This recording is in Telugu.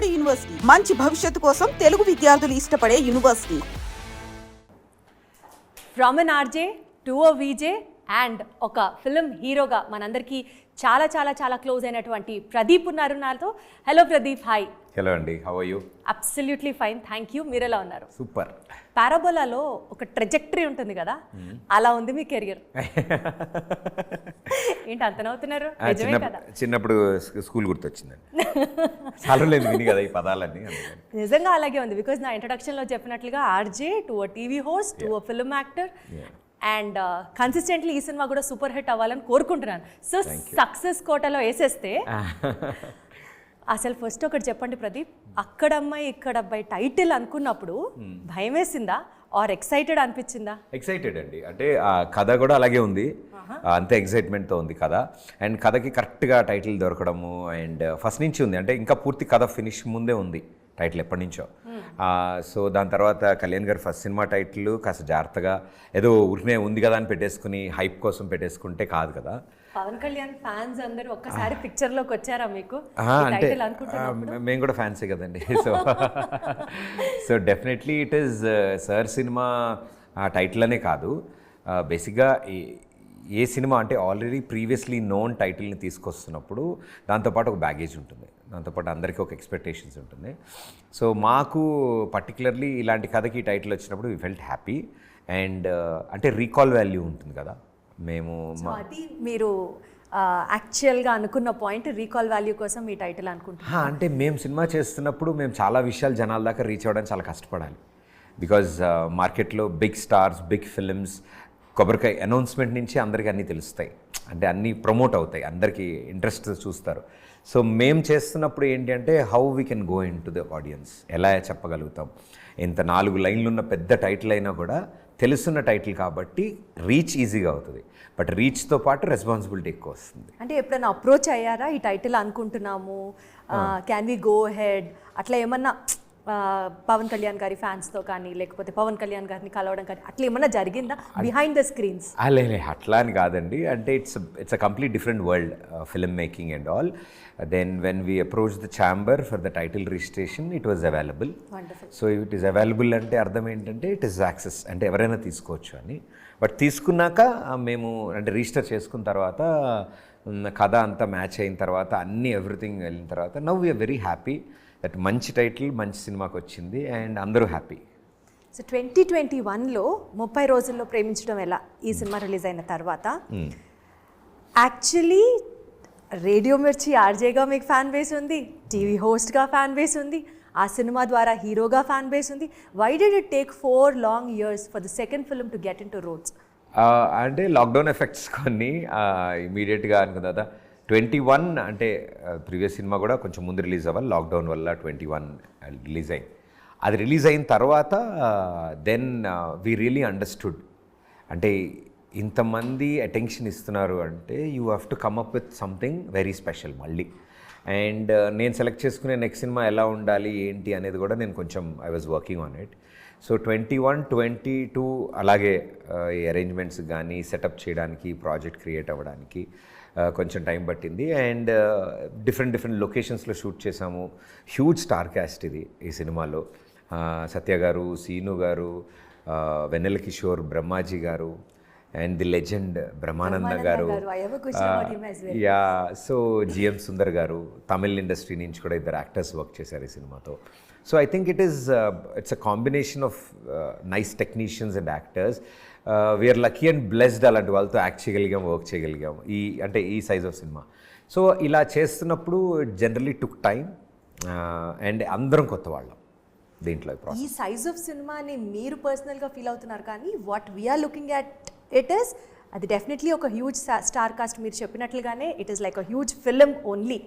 నాడు యూనివర్సిటీ మంచి భవిష్యత్తు కోసం తెలుగు విద్యార్థులు ఇష్టపడే university. From an RJ to ఓ వీజే అండ్ ఒక ఫిల్మ్ హీరోగా మనందరికీ చాలా చాలా చాలా క్లోజ్ అయినటువంటి ప్రదీప్ ఉన్నారు నాతో. Hello Pradeep, hi. హలో అండి, how are you? Absolutely fine, thank you. మీరు ఎలా ఉన్నారు? సూపర్. పారాబోలాలో ఒక ట్రెజెక్టరీ ఉంటుంది కదా, అలా ఉంది మీ కెరియర్. ఏంటి అంత నవ్వుతున్నారు? నిజమే కదా? చిన్నప్పుడు స్కూల్ గుర్తొచ్చిందండి. చాలా లేదు విని కదా ఈ పదాలన్నీ. నిజంగా అలాగే ఉంది. బికాజ్ నా ఇంట్రడక్షన్లో చెప్పినట్లుగా ఆర్జే టు ఓ టీవీ హోస్ట్ టు ఓ ఫిల్మ్ యాక్టర్ అండ్ కన్సిస్టెంట్లీ ఈ సినిమా కూడా సూపర్ హిట్ అవ్వాలని కోరుకుంటున్నాను. సో సక్సెస్ కోటలో వేసేస్తే అసలు ఫస్ట్ ఒకటి చెప్పండి ప్రదీప్, అక్కడమ్మాయి ఇక్కడ అబ్బాయి టైటిల్ అనుకున్నప్పుడు భయం వేసిందా ఆర్ ఎక్సైటెడ్ అనిపించిందా? ఎక్సైటెడ్ అండి, అంటే ఆ కథ కూడా అలాగే ఉంది, అంతే ఎక్సైట్మెంట్తో ఉంది కథ. అండ్ కథకి కరెక్ట్గా టైటిల్ దొరకడము అండ్ ఫస్ట్ నుంచి ఉంది, అంటే ఇంకా పూర్తి కథ ఫినిష్ ముందే ఉంది టైటిల్ ఎప్పటి నుంచో. సో దాని తర్వాత కళ్యాణ్ గారు ఫస్ట్ సినిమా టైటిల్ కాస్త జాగ్రత్తగా ఏదో ఊరినే ఉంది కదా అని పెట్టేసుకుని హైప్ కోసం పెట్టేసుకుంటే కాదు కదా. పవన్ కళ్యాణ్ ఫ్యాన్స్ అందరూ ఒక్కసారి పిక్చర్లోకి వచ్చారా మీకు? అంటే మేము కూడా ఫ్యాన్సే కదండి. So definitely it is sir cinema title అనే కాదు, బేసిక్గా ఏ సినిమా అంటే ఆల్రెడీ ప్రీవియస్లీ నోన్ టైటిల్ని తీసుకొస్తున్నప్పుడు దాంతోపాటు ఒక బ్యాగేజ్ ఉంటుంది, దాంతోపాటు అందరికీ ఒక ఎక్స్పెక్టేషన్స్ ఉంటుంది. సో మాకు పర్టికులర్లీ ఇలాంటి కథకి టైటిల్ వచ్చినప్పుడు వీ ఫెల్ట్ హ్యాపీ అండ్ అంటే రీకాల్ వాల్యూ ఉంటుంది కదా. మేము అది మీరు యాక్చువల్గా అనుకున్న పాయింట్, రీకాల్ వాల్యూ కోసం ఈ టైటిల్ అనుకుంటున్నాం. అంటే మేము సినిమా చేస్తున్నప్పుడు మేము చాలా విషయాలు జనాల దాకా రీచ్ అవ్వడానికి చాలా కష్టపడాలి. బికాజ్ మార్కెట్లో బిగ్ స్టార్స్, బిగ్ ఫిల్మ్స్, కొబ్బరికాయ అనౌన్స్మెంట్ నుంచి అందరికీ అన్నీ తెలుస్తాయి, అంటే అన్నీ ప్రమోట్ అవుతాయి, అందరికీ ఇంట్రెస్ట్ చూస్తారు. సో మేము చేస్తున్నప్పుడు ఏంటి అంటే how we can go in to the audience, ఎలా చెప్పగలుగుతాం. ఇంత 4 లైన్లు ఉన్న పెద్ద టైటిల్ అయినా కూడా తెలుసున్న టైటిల్ కాబట్టి రీచ్ ఈజీగా అవుతుంది, బట్ రీచ్తో పాటు రెస్పాన్సిబిలిటీ ఎక్కువ వస్తుంది. అంటే ఎప్పుడైనా అప్రోచ్ అయ్యారా ఈ టైటిల్ అనుకుంటున్నాము, క్యాన్ వి గో హెడ్ అట్లా ఏమన్నా పవన్ కళ్యాణ్ గారి ఫ్యాన్స్తో కానీ లేకపోతే పవన్ కళ్యాణ్ గారిని కలవడం కానీ అట్లా ఏమన్నా జరిగిందా బిహైండ్ ద స్క్రీన్స్? లేదు, అట్లా అని కాదండి. అంటే it's a complete different world, film making and all. Then when we approach the chamber for the title registration it was available. So it is available అంటే అర్థం ఏంటంటే ఇట్ ఈస్ యాక్సెస్, అంటే ఎవరైనా తీసుకోవచ్చు అని. బట్ తీసుకున్నాక మేము అంటే రిజిస్టర్ చేసుకున్న తర్వాత కథ అంతా మ్యాచ్ అయిన తర్వాత అన్నీ ఎవ్రీథింగ్ వెళ్ళిన తర్వాత now we are very happy that మంచి టైటిల్ మంచి సినిమాకి వచ్చింది అండ్ అందరూ హ్యాపీ. సో 2021లో 30 రోజుల్లో ప్రేమించడం ఎలా ఈ సినిమా రిలీజ్ అయిన తర్వాత యాక్చువల్లీ రేడియో మిర్చి ఆర్జేగా మీకు ఫ్యాన్ బేస్ ఉంది, టీవీ హోస్ట్గా ఫ్యాన్ బేస్ ఉంది, ఆ సినిమా ద్వారా హీరోగా ఫ్యాన్ బేస్ ఉంది. Why did it take 4 long years for the second film to get into roads? అంటే లాక్డౌన్ ఎఫెక్ట్స్ కొన్ని ఇమీడియట్గా అనుకున్న తర్వాత 21 అంటే ప్రీవియస్ సినిమా కూడా కొంచెం ముందు రిలీజ్ అవ్వాలి, లాక్డౌన్ వల్ల 21 రిలీజ్ అయింది. అది రిలీజ్ అయిన తర్వాత దెన్ వీ రియలీ అండర్స్టూడ్, అంటే ఇంతమంది అటెన్షన్ ఇస్తున్నారు అంటే you have to come up with something very special మళ్ళీ. అండ్ నేను సెలెక్ట్ చేసుకునే నెక్స్ట్ సినిమా ఎలా ఉండాలి ఏంటి అనేది కూడా నేను కొంచెం I was working on it. So 21, 22 అలాగే ఈ అరేంజ్మెంట్స్ కానీ సెటప్ చేయడానికి, ప్రాజెక్ట్ క్రియేట్ అవ్వడానికి కొంచెం టైం పట్టింది. అండ్ డిఫరెంట్ లొకేషన్స్లో షూట్ చేసాము. హ్యూజ్ స్టార్ క్యాస్ట్ ఇది ఈ సినిమాలో. సత్య గారు, సీను గారు, వెన్నెల కిషోర్, బ్రహ్మాజీ గారు అండ్ ది లెజెండ్ బ్రహ్మానంద గారు, యా, సో జిఎం సుందర్ గారు, తమిళ్ ఇండస్ట్రీ నుంచి కూడా 2 యాక్టర్స్ వర్క్ చేశారు ఈ సినిమాతో. So I think it's a combination of nice technicians and actors. We are lucky and blessed అలాంటి వాళ్ళతో యాక్ట్ చేయగలిగాం, వర్క్ చేయగలిగాం ఈ సైజ్ ఆఫ్ సినిమా. సో ఇలా చేస్తున్నప్పుడు it generally took time and అందరం కొత్త వాళ్ళం దీంట్లో. ఈ సైజ్ ఆఫ్ సినిమాని మీరు పర్సనల్గా ఫీల్ అవుతున్నారు, కానీ what we are looking at it is అది డెఫినెట్లీ ఒక హ్యూజ్ స్టార్ కాస్ట్. మీరు చెప్పినట్లుగానే it is like a huge film only.